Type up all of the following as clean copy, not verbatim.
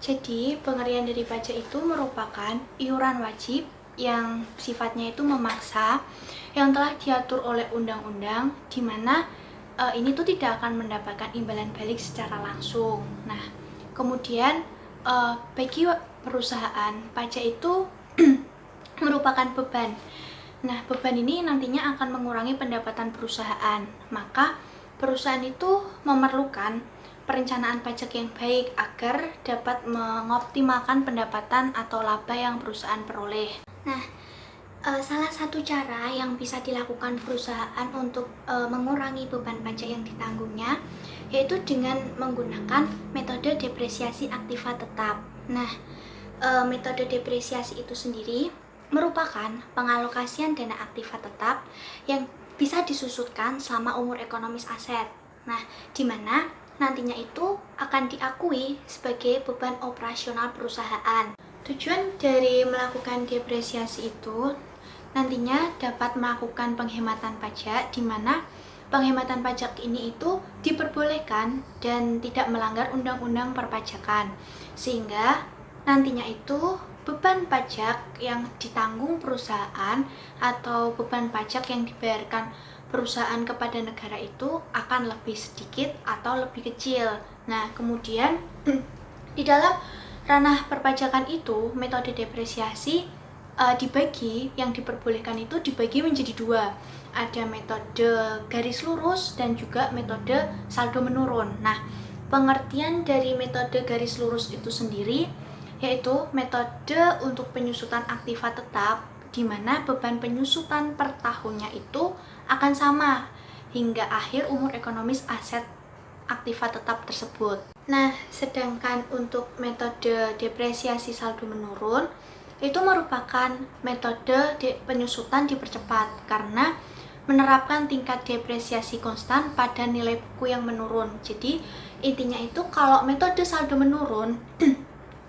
Jadi, pengertian dari pajak itu merupakan iuran wajib yang sifatnya itu memaksa, yang telah diatur oleh undang-undang, di mana ini tuh tidak akan mendapatkan imbalan balik secara langsung. Nah, kemudian bagi perusahaan, pajak itu merupakan beban. Nah, beban ini nantinya akan mengurangi pendapatan perusahaan. Maka, perusahaan itu memerlukan perencanaan pajak yang baik agar dapat mengoptimalkan pendapatan atau laba yang perusahaan peroleh. Nah, salah satu cara yang bisa dilakukan perusahaan untuk mengurangi beban pajak yang ditanggungnya yaitu dengan menggunakan metode depresiasi aktiva tetap. Nah, metode depresiasi itu sendiri merupakan pengalokasian dana aktiva tetap yang bisa disusutkan selama umur ekonomis aset. Nah, di mana nantinya itu akan diakui sebagai beban operasional perusahaan. Tujuan dari melakukan depresiasi itu nantinya dapat melakukan penghematan pajak, di mana penghematan pajak ini itu diperbolehkan dan tidak melanggar undang-undang perpajakan, sehingga nantinya itu beban pajak yang ditanggung perusahaan atau beban pajak yang dibayarkan perusahaan kepada negara itu akan lebih sedikit atau lebih kecil. Nah, kemudian di dalam ranah perpajakan itu metode depresiasi dibagi, yang diperbolehkan itu dibagi menjadi dua. Ada metode garis lurus dan juga metode saldo menurun. Nah, pengertian dari metode garis lurus itu sendiri yaitu metode untuk penyusutan aktiva tetap, di mana beban penyusutan per tahunnya itu akan sama hingga akhir umur ekonomis aset aktiva tetap tersebut. Nah, sedangkan untuk metode depresiasi saldo menurun itu merupakan metode penyusutan dipercepat karena menerapkan tingkat depresiasi konstan pada nilai buku yang menurun. Jadi, intinya itu kalau metode saldo menurun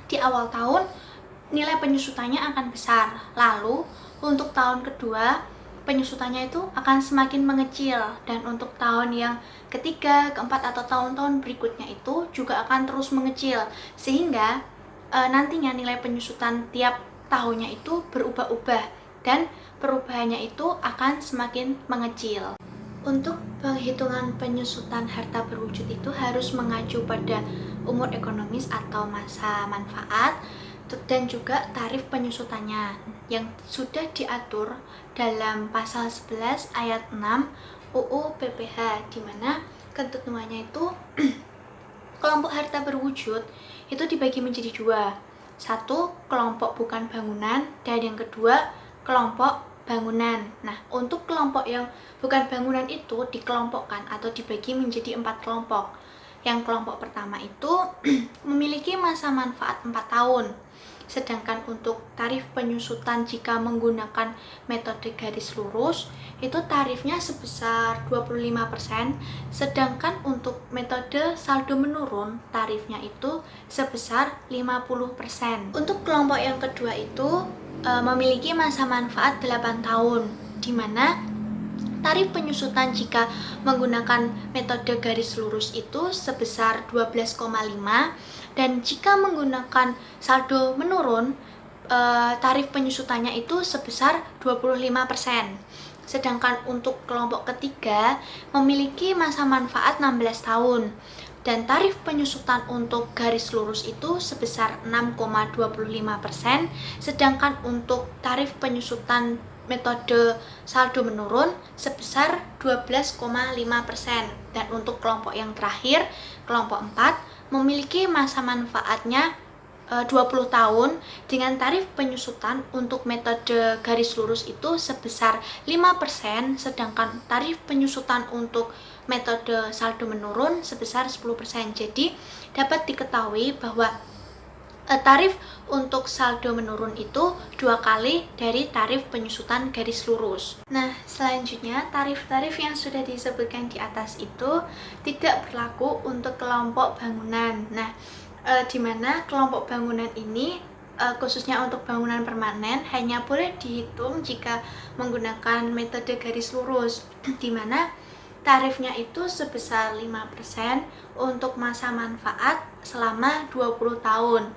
di awal tahun nilai penyusutannya akan besar. Lalu untuk tahun kedua penyusutannya itu akan semakin mengecil, dan untuk tahun yang ketiga, keempat atau tahun-tahun berikutnya itu juga akan terus mengecil, sehingga nantinya nilai penyusutan tiap tahunnya itu berubah-ubah dan perubahannya itu akan semakin mengecil. Untuk penghitungan penyusutan harta berwujud itu harus mengacu pada umur ekonomis atau masa manfaat dan juga tarif penyusutannya yang sudah diatur dalam pasal 11 ayat 6 UU PPH, di mana ketentuannya itu kelompok harta berwujud itu dibagi menjadi dua. Satu, kelompok bukan bangunan, dan yang kedua, kelompok bangunan. Nah, untuk kelompok yang bukan bangunan itu dikelompokkan atau dibagi menjadi 4 kelompok. Yang kelompok pertama itu memiliki masa manfaat 4 tahun. Sedangkan untuk tarif penyusutan jika menggunakan metode garis lurus itu tarifnya sebesar 25%, sedangkan untuk metode saldo menurun tarifnya itu sebesar 50%. Untuk kelompok yang kedua itu memiliki masa manfaat 8 tahun, di mana tarif penyusutan jika menggunakan metode garis lurus itu sebesar 12,5, dan jika menggunakan saldo menurun tarif penyusutannya itu sebesar 25%. Sedangkan untuk kelompok ketiga memiliki masa manfaat 16 tahun dan tarif penyusutan untuk garis lurus itu sebesar 6,25%, sedangkan untuk tarif penyusutan metode saldo menurun sebesar 12,5%. Dan untuk kelompok yang terakhir, kelompok 4, memiliki masa manfaatnya 20 tahun dengan tarif penyusutan untuk metode garis lurus itu sebesar 5%, sedangkan tarif penyusutan untuk metode saldo menurun sebesar 10%. Jadi dapat diketahui bahwa tarif untuk saldo menurun itu 2 kali dari tarif penyusutan garis lurus. Nah, selanjutnya tarif-tarif yang sudah disebutkan di atas itu tidak berlaku untuk kelompok bangunan. Nah, di mana kelompok bangunan ini khususnya untuk bangunan permanen hanya boleh dihitung jika menggunakan metode garis lurus, di mana tarifnya itu sebesar 5% untuk masa manfaat selama 20 tahun.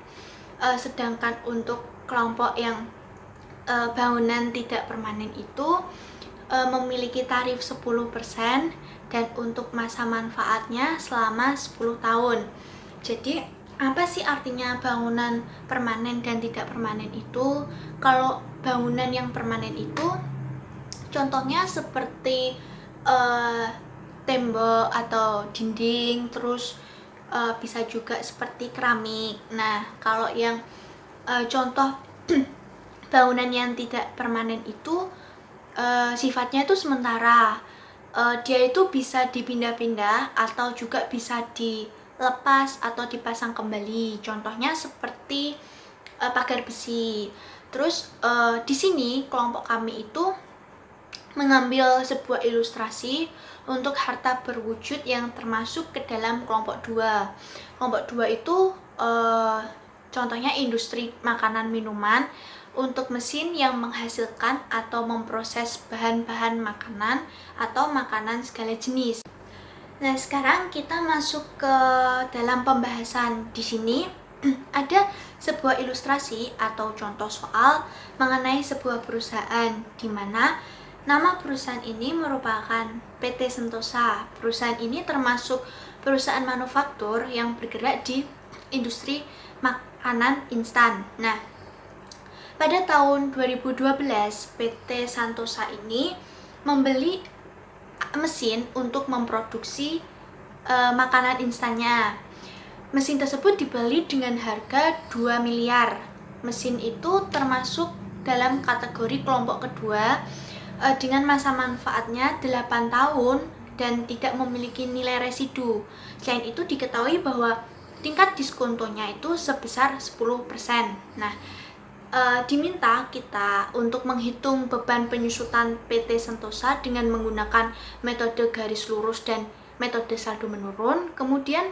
Sedangkan untuk kelompok yang bangunan tidak permanen itu memiliki tarif 10% dan untuk masa manfaatnya selama 10 tahun. Jadi apa sih artinya bangunan permanen dan tidak permanen itu? Kalau bangunan yang permanen itu contohnya seperti tembok atau dinding, terus bisa juga seperti keramik. Nah, kalau yang contoh bangunan yang tidak permanen itu sifatnya itu sementara. Dia itu bisa dipindah-pindah atau juga bisa dilepas atau dipasang kembali. Contohnya seperti pagar besi. Terus di sini kelompok kami itu mengambil sebuah ilustrasi untuk harta berwujud yang termasuk ke dalam kelompok 2. Kelompok 2 itu contohnya industri makanan minuman untuk mesin yang menghasilkan atau memproses bahan-bahan makanan atau makanan segala jenis. Nah, sekarang kita masuk ke dalam pembahasan. Di sini ada sebuah ilustrasi atau contoh soal mengenai sebuah perusahaan di mana nama perusahaan ini merupakan PT Sentosa. Perusahaan ini termasuk perusahaan manufaktur yang bergerak di industri makanan instan. Nah, pada tahun 2012 PT Sentosa ini membeli mesin untuk memproduksi makanan instannya. Mesin tersebut dibeli dengan harga 2 miliar. Mesin itu termasuk dalam kategori kelompok kedua dengan masa manfaatnya 8 tahun dan tidak memiliki nilai residu. Selain itu diketahui bahwa tingkat diskontonya itu sebesar 10%. Nah, diminta kita untuk menghitung beban penyusutan PT Sentosa dengan menggunakan metode garis lurus dan metode saldo menurun, kemudian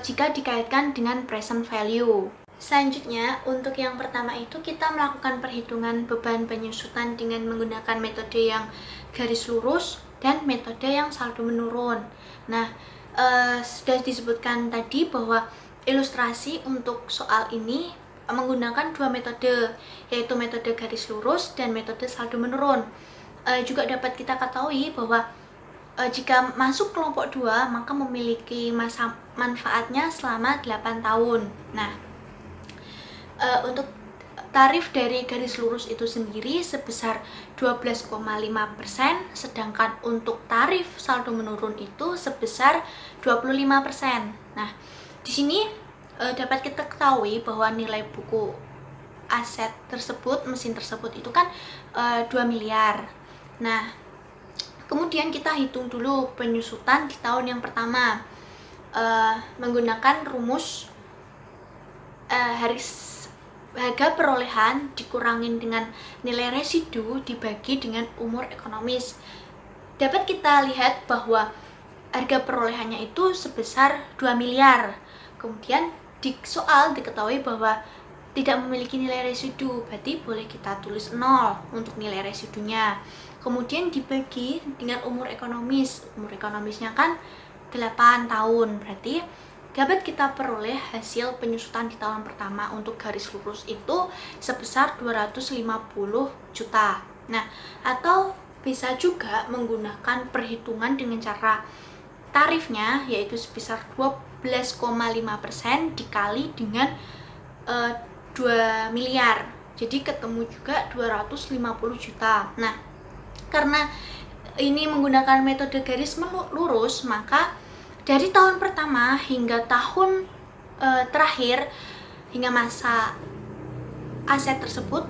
jika dikaitkan dengan present value. Selanjutnya, untuk yang pertama itu kita melakukan perhitungan beban penyusutan dengan menggunakan metode yang garis lurus dan metode yang saldo menurun. Nah, sudah disebutkan tadi bahwa ilustrasi untuk soal ini menggunakan dua metode, yaitu metode garis lurus dan metode saldo menurun. Juga dapat kita ketahui bahwa jika masuk kelompok 2 maka memiliki masa manfaatnya selama 8 tahun. Nah, untuk tarif dari garis lurus itu sendiri sebesar 12,5%, sedangkan untuk tarif saldo menurun itu sebesar 25%. Nah, di sini dapat kita ketahui bahwa nilai buku aset tersebut, mesin tersebut itu kan 2 miliar. Nah, kemudian kita hitung dulu penyusutan di tahun yang pertama menggunakan rumus harga perolehan dikurangin dengan nilai residu dibagi dengan umur ekonomis. Dapat kita lihat bahwa harga perolehannya itu sebesar 2 miliar. Kemudian di soal diketahui bahwa tidak memiliki nilai residu, berarti boleh kita tulis 0 untuk nilai residunya. Kemudian dibagi dengan umur ekonomis. Umur ekonomisnya kan 8 tahun, berarti dapat kita peroleh hasil penyusutan di tahun pertama untuk garis lurus itu sebesar 250 juta. Nah, atau bisa juga menggunakan perhitungan dengan cara tarifnya, yaitu sebesar 12,5% dikali dengan 2 miliar. Jadi ketemu juga 250 juta. Nah, karena ini menggunakan metode garis lurus, maka dari tahun pertama hingga tahun terakhir, hingga masa aset tersebut,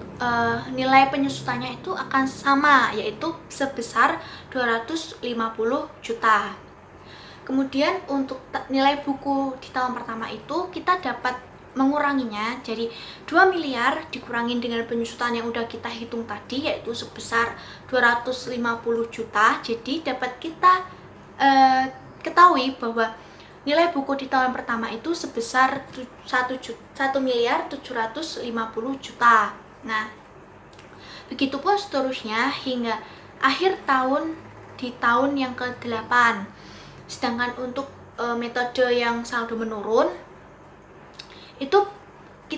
nilai penyusutannya itu akan sama, yaitu sebesar 250 juta. Kemudian untuk nilai buku di tahun pertama itu kita dapat menguranginya, jadi 2 miliar dikurangin dengan penyusutan yang udah kita hitung tadi, yaitu sebesar 250 juta. Jadi dapat kita ketahui bahwa nilai buku di tahun pertama itu sebesar 1 miliar 750 juta. Nah, begitupun seterusnya hingga akhir tahun di tahun yang ke-8. Sedangkan untuk metode yang saldo menurun itu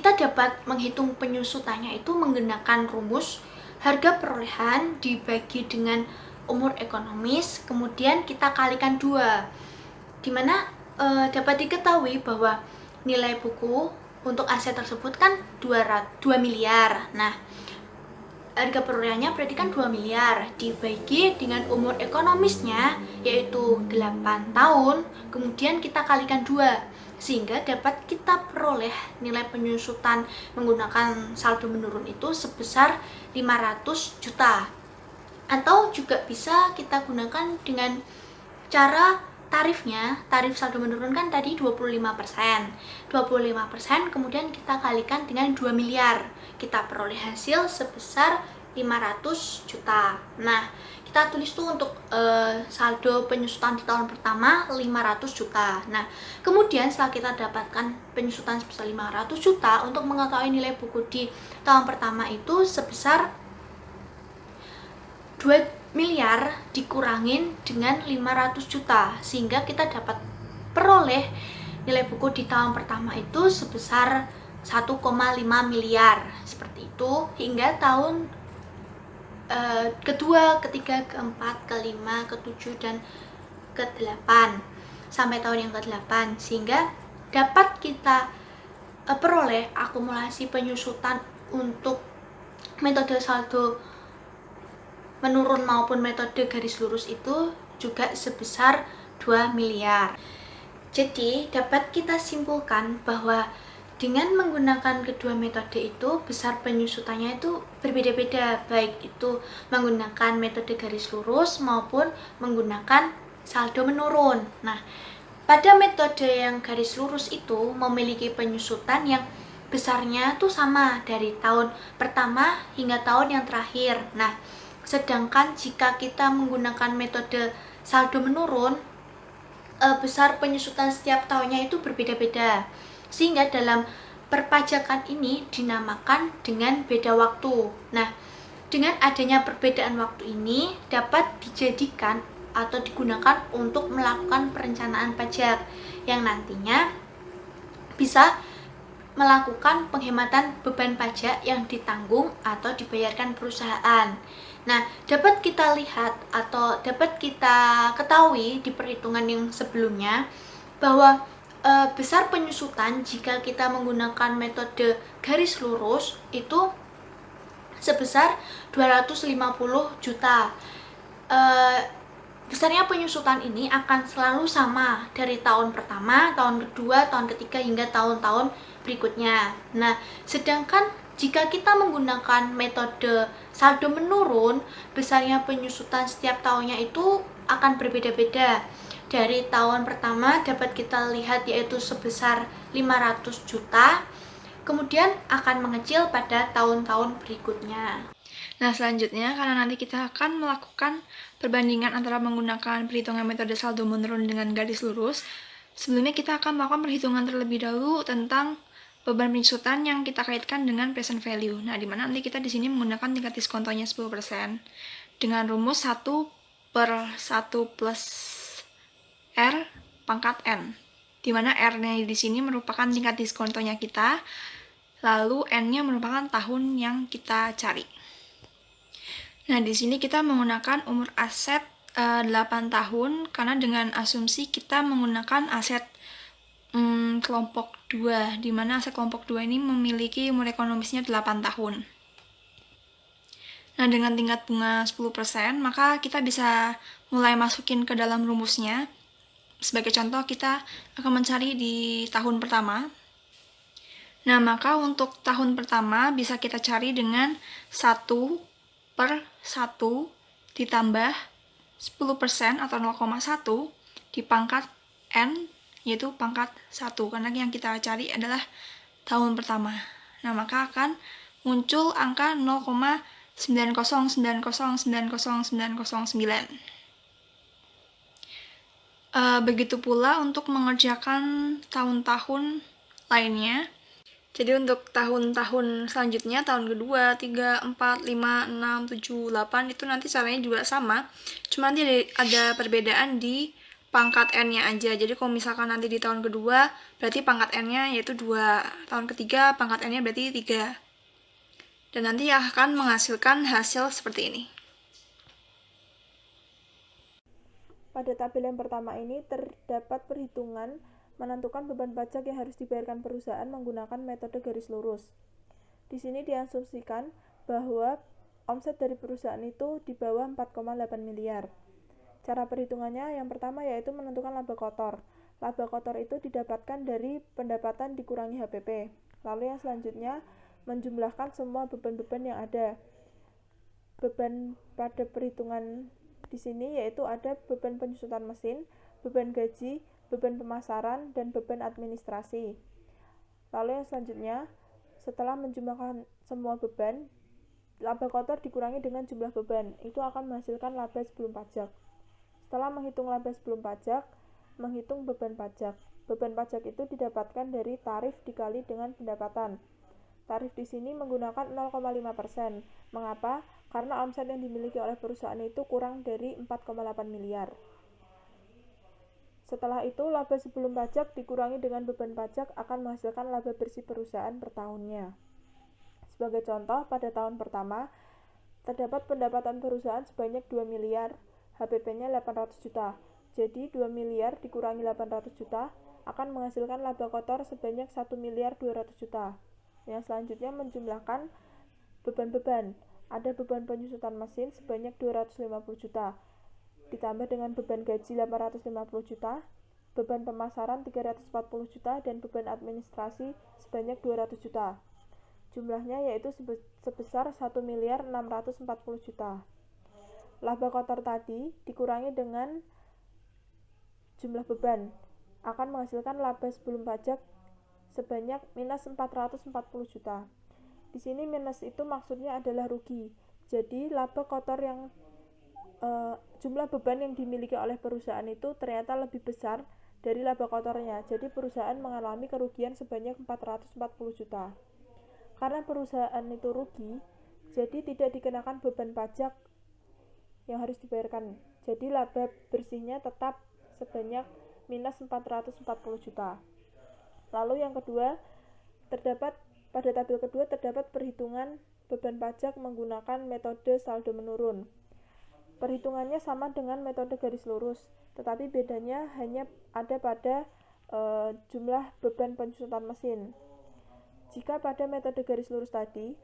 kita dapat menghitung penyusutannya itu menggunakan rumus harga perolehan dibagi dengan umur ekonomis, kemudian kita kalikan 2, dimana dapat diketahui bahwa nilai buku untuk aset tersebut kan 2 miliar. Nah, harga perolehannya berarti kan 2 miliar dibagi dengan umur ekonomisnya yaitu 8 tahun, kemudian kita kalikan 2 sehingga dapat kita peroleh nilai penyusutan menggunakan saldo menurun itu sebesar 500 juta. Atau juga bisa kita gunakan dengan cara tarifnya, tarif saldo menurun kan tadi 25%. 25% kemudian kita kalikan dengan 2 miliar. Kita peroleh hasil sebesar 500 juta. Nah, kita tulis tuh untuk saldo penyusutan di tahun pertama 500 juta. Nah, kemudian setelah kita dapatkan penyusutan sebesar 500 juta, untuk mengetahui nilai buku di tahun pertama itu sebesar 2 miliar dikurangin dengan 500 juta sehingga kita dapat peroleh nilai buku di tahun pertama itu sebesar 1,5 miliar seperti itu hingga tahun kedua, ketiga, keempat, kelima, ketujuh, dan ke-8 sampai tahun yang ke-8 sehingga dapat kita peroleh akumulasi penyusutan untuk metode saldo menurun maupun metode garis lurus itu juga sebesar 2 miliar. Jadi dapat kita simpulkan bahwa dengan menggunakan kedua metode itu besar penyusutannya itu berbeda-beda, baik itu menggunakan metode garis lurus maupun menggunakan saldo menurun. Nah, pada metode yang garis lurus itu memiliki penyusutan yang besarnya tuh sama dari tahun pertama hingga tahun yang terakhir. Nah, sedangkan jika kita menggunakan metode saldo menurun, besar penyusutan setiap tahunnya itu berbeda-beda. Sehingga dalam perpajakan ini dinamakan dengan beda waktu. Nah, dengan adanya perbedaan waktu ini dapat dijadikan atau digunakan untuk melakukan perencanaan pajak yang nantinya bisa melakukan penghematan beban pajak yang ditanggung atau dibayarkan perusahaan. Nah, dapat kita lihat atau dapat kita ketahui di perhitungan yang sebelumnya bahwa besar penyusutan jika kita menggunakan metode garis lurus itu sebesar 250 juta. Besarnya penyusutan ini akan selalu sama dari tahun pertama, tahun kedua, tahun ketiga hingga tahun-tahun berikutnya. Nah, sedangkan jika kita menggunakan metode saldo menurun, besarnya penyusutan setiap tahunnya itu akan berbeda-beda. Dari tahun pertama dapat kita lihat yaitu sebesar 500 juta, kemudian akan mengecil pada tahun-tahun berikutnya. Nah, selanjutnya karena nanti kita akan melakukan perbandingan antara menggunakan perhitungan metode saldo menurun dengan garis lurus, sebelumnya kita akan melakukan perhitungan terlebih dahulu tentang beban penyusutan yang kita kaitkan dengan present value. Nah, di mana nanti kita di sini menggunakan tingkat diskontonya 10% dengan rumus 1 per 1 plus R pangkat N, di mana R-nya di sini merupakan tingkat diskontonya kita, lalu N-nya merupakan tahun yang kita cari. Nah, di sini kita menggunakan umur aset 8 tahun, karena dengan asumsi kita menggunakan aset kelompok 2, di mana aset kelompok 2 ini memiliki umur ekonomisnya 8 tahun. Nah, dengan tingkat bunga 10%, maka kita bisa mulai masukin ke dalam rumusnya. Sebagai contoh, kita akan mencari di tahun pertama. Nah, maka untuk tahun pertama bisa kita cari dengan 1 per 1 ditambah 10% atau 0,1 dipangkat N, yaitu pangkat 1, karena yang kita cari adalah tahun pertama. Nah, maka akan muncul angka 0,909090909. Begitu pula untuk mengerjakan tahun-tahun lainnya. Jadi untuk tahun-tahun selanjutnya, tahun kedua, 3, 4, 5, 6, 7, 8 itu nanti caranya juga sama. Cuma nanti ada perbedaan di pangkat N-nya aja. Jadi kalau misalkan nanti di tahun kedua, berarti pangkat N-nya yaitu 2. Tahun ketiga, pangkat N-nya berarti 3. Dan nanti akan menghasilkan hasil seperti ini. Pada tabel yang pertama ini terdapat perhitungan menentukan beban pajak yang harus dibayarkan perusahaan menggunakan metode garis lurus. Di sini diasumsikan bahwa omset dari perusahaan itu di bawah 4,8 miliar. Cara perhitungannya yang pertama yaitu menentukan laba kotor. Laba kotor itu didapatkan dari pendapatan dikurangi HPP. Lalu yang selanjutnya menjumlahkan semua beban-beban yang ada. Beban pada perhitungan di sini yaitu ada beban penyusutan mesin, beban gaji, beban pemasaran, dan beban administrasi. Lalu yang selanjutnya, setelah menjumlahkan semua beban, laba kotor dikurangi dengan jumlah beban, itu akan menghasilkan laba sebelum pajak. Setelah menghitung laba sebelum pajak, menghitung beban pajak. Beban pajak itu didapatkan dari tarif dikali dengan pendapatan. Tarif di sini menggunakan 0,5%. Mengapa? Karena omset yang dimiliki oleh perusahaan itu kurang dari 4,8 miliar. Setelah itu, laba sebelum pajak dikurangi dengan beban pajak akan menghasilkan laba bersih perusahaan per tahunnya. Sebagai contoh, pada tahun pertama, terdapat pendapatan perusahaan sebanyak 2 miliar, HPP-nya 800 juta. Jadi 2 miliar dikurangi 800 juta akan menghasilkan laba kotor sebanyak 1 miliar 200 juta. Yang selanjutnya menjumlahkan beban-beban. Ada beban penyusutan mesin sebanyak 250 juta. Ditambah dengan beban gaji 850 juta, beban pemasaran 340 juta, dan beban administrasi sebanyak 200 juta. Jumlahnya yaitu sebesar 1 miliar 640 juta. Laba kotor tadi dikurangi dengan jumlah beban akan menghasilkan laba sebelum pajak sebanyak minus 440 juta. Di sini minus itu maksudnya adalah rugi. Jadi laba kotor yang jumlah beban yang dimiliki oleh perusahaan itu ternyata lebih besar dari laba kotornya. Jadi perusahaan mengalami kerugian sebanyak 440 juta. Karena perusahaan itu rugi, jadi tidak dikenakan beban pajak yang harus dibayarkan. Jadi laba bersihnya tetap sebanyak minus 440 juta. Lalu yang kedua, pada tabel kedua terdapat perhitungan beban pajak menggunakan metode saldo menurun. Perhitungannya sama dengan metode garis lurus, tetapi bedanya hanya ada pada jumlah beban penyusutan mesin. Jika pada metode garis lurus tadi,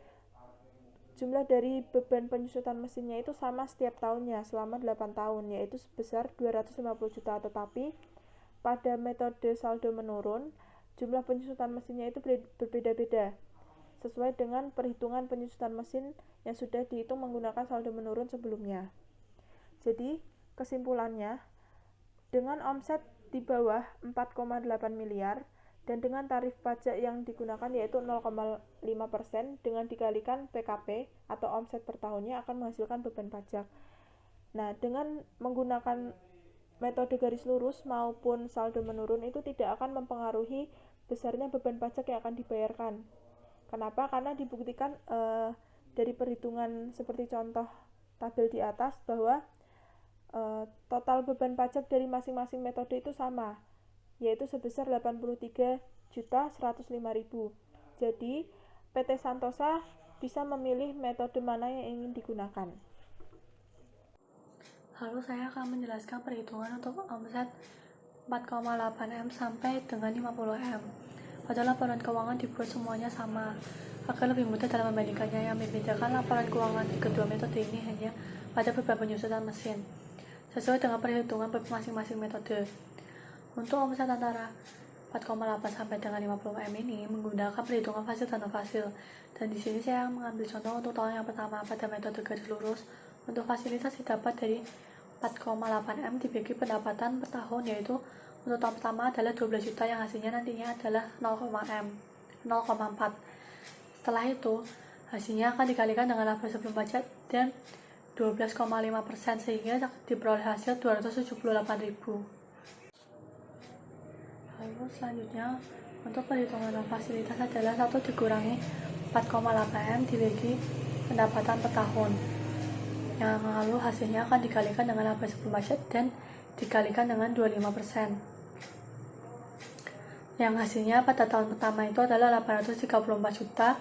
jumlah dari beban penyusutan mesinnya itu sama setiap tahunnya selama 8 tahun, yaitu sebesar 250 juta. Tetapi pada metode saldo menurun, jumlah penyusutan mesinnya itu berbeda-beda sesuai dengan perhitungan penyusutan mesin yang sudah dihitung menggunakan saldo menurun sebelumnya. Jadi, kesimpulannya, dengan omset di bawah 4,8 miliar dan dengan tarif pajak yang digunakan yaitu 0,5% dengan dikalikan PKP atau omset per tahunnya akan menghasilkan beban pajak. Nah, dengan menggunakan metode garis lurus maupun saldo menurun itu tidak akan mempengaruhi besarnya beban pajak yang akan dibayarkan. Kenapa? Karena dibuktikan dari perhitungan seperti contoh tabel di atas bahwa total beban pajak dari masing-masing metode itu sama, yaitu sebesar 83.105.000. Jadi, PT Santosa bisa memilih metode mana yang ingin digunakan. Lalu saya akan menjelaskan perhitungan untuk omset 4,8M sampai dengan 50M. Pada laporan keuangan dibuat semuanya sama, agar lebih mudah dalam membandingkannya. Yang membedakan laporan keuangan di kedua metode ini hanya pada beban penyusutan mesin, sesuai dengan perhitungan masing-masing metode. Untuk omset antara 4,8 sampai dengan 50M ini menggunakan perhitungan fasil dan non-fasil. Dan di sini saya mengambil contoh untuk tahun yang pertama pada metode garis lurus. Untuk fasilitas didapat dari 4,8M dibagi pendapatan per tahun, yaitu untuk tahun pertama adalah 12 juta yang hasilnya nantinya adalah 0,4. Setelah itu hasilnya akan dikalikan dengan laba sebelum pajak dan 12,5% sehingga diperoleh hasil 278.000. Lalu selanjutnya untuk perhitungan fasilitas adalah 1 dikurangi 4,8M dibagi pendapatan per tahun, yang lalu hasilnya akan dikalikan dengan laba sebelum pajak dan dikalikan dengan 25%. Yang hasilnya pada tahun pertama itu adalah 834 juta.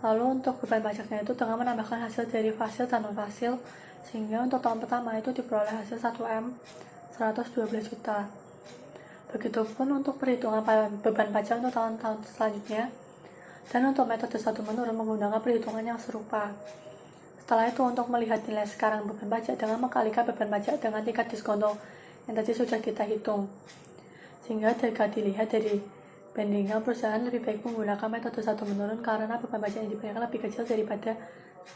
Lalu untuk beban pajaknya itu dengan menambahkan hasil dari fasil dan non-fasil, sehingga untuk tahun pertama itu diperoleh hasil 1M 112 juta. Begitupun untuk perhitungan beban pajak untuk tahun-tahun selanjutnya. Dan untuk metode saldo menurun menggunakan perhitungan yang serupa. Setelah itu untuk melihat nilai sekarang beban pajak dengan mengkalikan beban pajak dengan tingkat diskonto yang tadi sudah kita hitung. Sehingga jika dilihat dari bandingan, perusahaan lebih baik menggunakan metode saldo menurun karena beban pajak yang dibayarkan lebih kecil daripada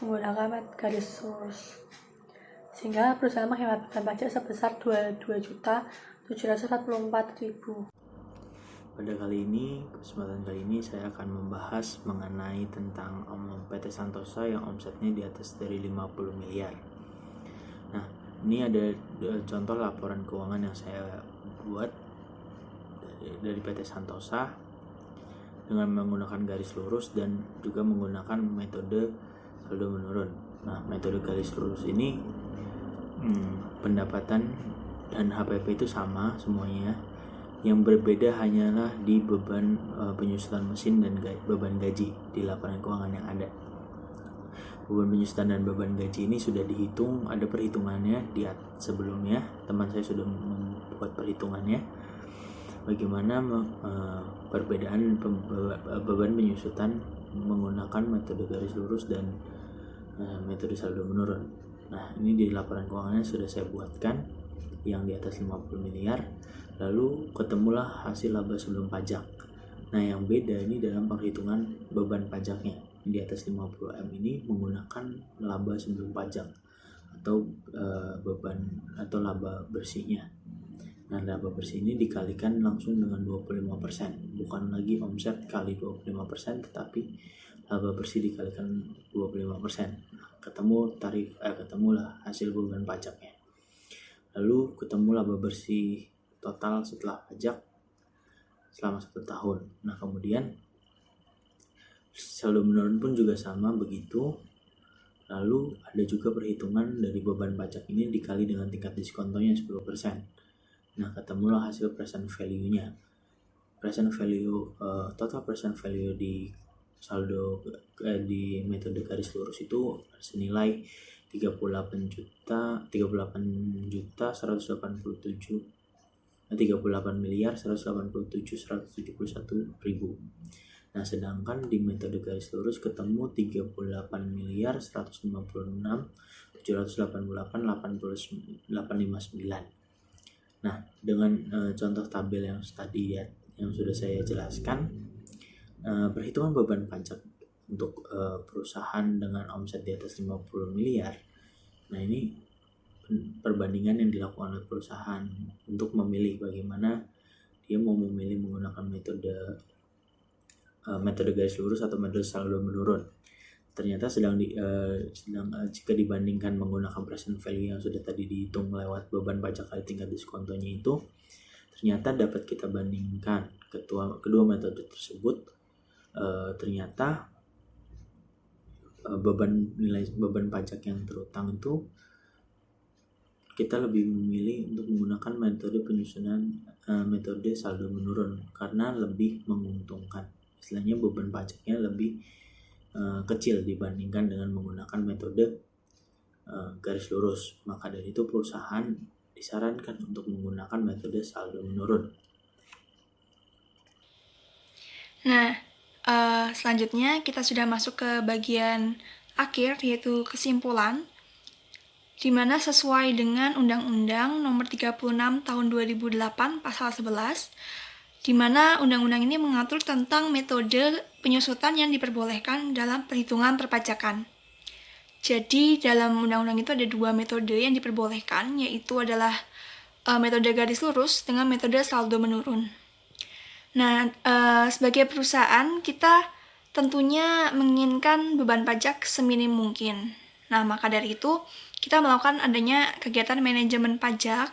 menggunakan garis lurus. Sehingga perusahaan menghemat beban pajak sebesar 22.744.000. Pada kesempatan kali ini saya akan membahas mengenai tentang PT Santosa yang omsetnya di atas dari 50 miliar. Nah, ini ada contoh laporan keuangan yang saya buat dari PT Santosa dengan menggunakan garis lurus dan juga menggunakan metode saldo menurun. Nah, metode garis lurus ini pendapatan dan HPP itu sama semuanya. Yang berbeda hanyalah di beban penyusutan mesin dan beban gaji di laporan keuangan yang ada. Beban penyusutan dan beban gaji ini sudah dihitung, ada perhitungannya di sebelumnya. Teman saya sudah membuat perhitungannya. Bagaimana perbedaan beban penyusutan menggunakan metode garis lurus dan metode saldo menurun. Nah, ini di laporan keuangannya sudah saya buatkan yang di atas 50 miliar. Lalu ketemulah hasil laba sebelum pajak. Nah, yang beda ini dalam perhitungan beban pajaknya. Di atas 50M ini menggunakan laba sebelum pajak atau beban atau laba bersihnya. Nah, laba bersih ini dikalikan langsung dengan 25%, bukan lagi omset kali 25%, tetapi laba bersih dikalikan 25%. Nah, ketemulah hasil beban pajaknya. Lalu ketemu laba bersih total setelah pajak selama 1 tahun. Nah, kemudian saldo menurun pun juga sama begitu. Lalu ada juga perhitungan dari beban pajak ini dikali dengan tingkat diskontonya 10%. Nah, ketemulah hasil present value-nya. Total present value di saldo di metode garis lurus itu senilai 38 miliar 187.171.000. Nah, sedangkan di metode garis lurus ketemu 38 miliar 156.788.859. Nah, dengan contoh tabel yang tadi yang sudah saya jelaskan, perhitungan beban pajak untuk perusahaan dengan omset di atas 50 miliar. Nah, ini perbandingan yang dilakukan oleh perusahaan untuk memilih bagaimana dia mau memilih menggunakan metode garis lurus atau metode saldo menurun. Ternyata jika dibandingkan menggunakan present value yang sudah tadi dihitung lewat beban pajak kali tingkat diskontonya itu, ternyata dapat kita bandingkan kedua metode tersebut. Ternyata beban pajak yang terutang itu kita lebih memilih untuk menggunakan metode penyusunan metode saldo menurun karena lebih menguntungkan. Istilahnya beban pajaknya lebih kecil dibandingkan dengan menggunakan metode garis lurus. Maka dari itu perusahaan disarankan untuk menggunakan metode saldo menurun. Nah, selanjutnya kita sudah masuk ke bagian akhir, yaitu kesimpulan, di mana sesuai dengan Undang-Undang Nomor 36 Tahun 2008 Pasal 11, di mana undang-undang ini mengatur tentang metode penyusutan yang diperbolehkan dalam perhitungan perpajakan. Jadi dalam undang-undang itu ada 2 metode yang diperbolehkan, yaitu adalah metode garis lurus dengan metode saldo menurun. Nah, sebagai perusahaan kita tentunya menginginkan beban pajak seminim mungkin. Nah, maka dari itu kita melakukan adanya kegiatan manajemen pajak,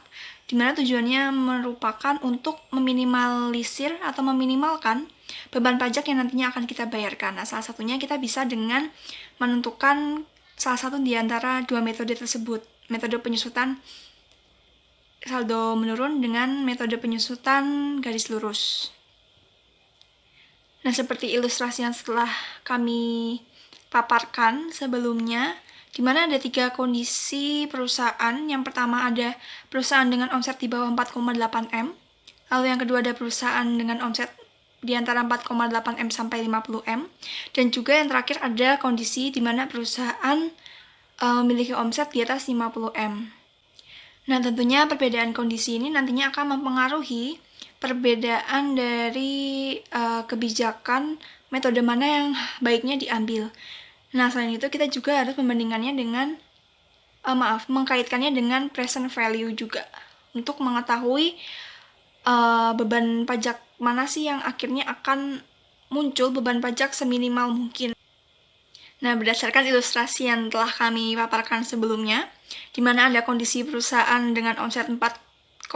di mana tujuannya merupakan untuk meminimalisir atau meminimalkan beban pajak yang nantinya akan kita bayarkan. Nah, salah satunya kita bisa dengan menentukan salah satu di antara 2 metode tersebut, metode penyusutan saldo menurun dengan metode penyusutan garis lurus. Nah, seperti ilustrasi yang setelah kami paparkan sebelumnya, di mana ada 3 kondisi perusahaan. Yang pertama ada perusahaan dengan omset di bawah 4,8 M, lalu yang kedua ada perusahaan dengan omset di antara 4,8 M sampai 50 M, dan juga yang terakhir ada kondisi di mana perusahaan memiliki omset di atas 50 M. Nah, tentunya perbedaan kondisi ini nantinya akan mempengaruhi perbedaan dari kebijakan metode mana yang baiknya diambil. Nah, selain itu kita juga harus membandingkannya dengan mengkaitkannya dengan present value juga untuk mengetahui beban pajak mana sih yang akhirnya akan muncul beban pajak seminimal mungkin. Nah, berdasarkan ilustrasi yang telah kami paparkan sebelumnya, di mana ada kondisi perusahaan dengan omset 4,8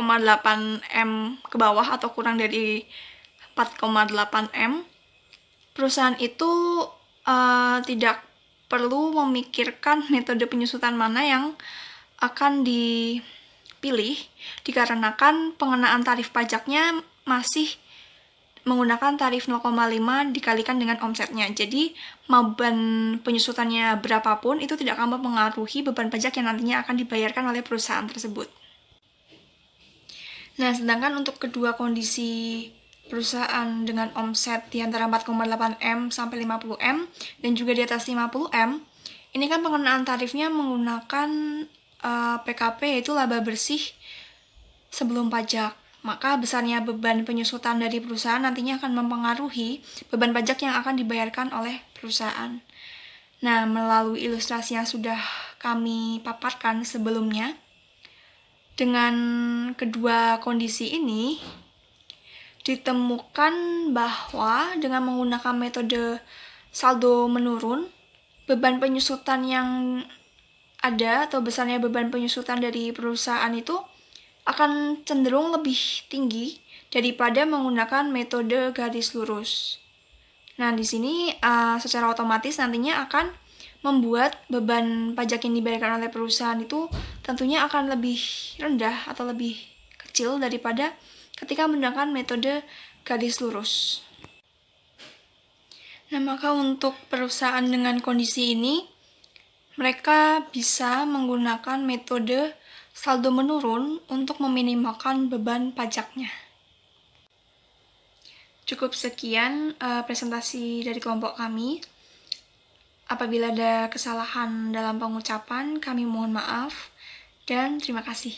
M ke bawah atau kurang dari 4,8 M, perusahaan itu tidak perlu memikirkan metode penyusutan mana yang akan dipilih, dikarenakan pengenaan tarif pajaknya masih menggunakan tarif 0,5 dikalikan dengan omsetnya. Jadi, beban penyusutannya berapapun, itu tidak akan mempengaruhi beban pajak yang nantinya akan dibayarkan oleh perusahaan tersebut. Nah, sedangkan untuk kedua kondisi perusahaan dengan omset di antara 4,8 M sampai 50 M, dan juga di atas 50 M, ini kan pengenaan tarifnya menggunakan PKP, yaitu laba bersih sebelum pajak. Maka besarnya beban penyusutan dari perusahaan nantinya akan mempengaruhi beban pajak yang akan dibayarkan oleh perusahaan. Nah, melalui ilustrasi yang sudah kami paparkan sebelumnya, dengan kedua kondisi ini, ditemukan bahwa dengan menggunakan metode saldo menurun, beban penyusutan yang ada atau besarnya beban penyusutan dari perusahaan itu akan cenderung lebih tinggi daripada menggunakan metode garis lurus. Nah, di sini secara otomatis nantinya akan membuat beban pajak yang dibayarkan oleh perusahaan itu tentunya akan lebih rendah atau lebih kecil daripada ketika menggunakan metode garis lurus. Nah, maka untuk perusahaan dengan kondisi ini, mereka bisa menggunakan metode saldo menurun untuk meminimalkan beban pajaknya. Cukup sekian presentasi dari kelompok kami. Apabila ada kesalahan dalam pengucapan, kami mohon maaf dan terima kasih.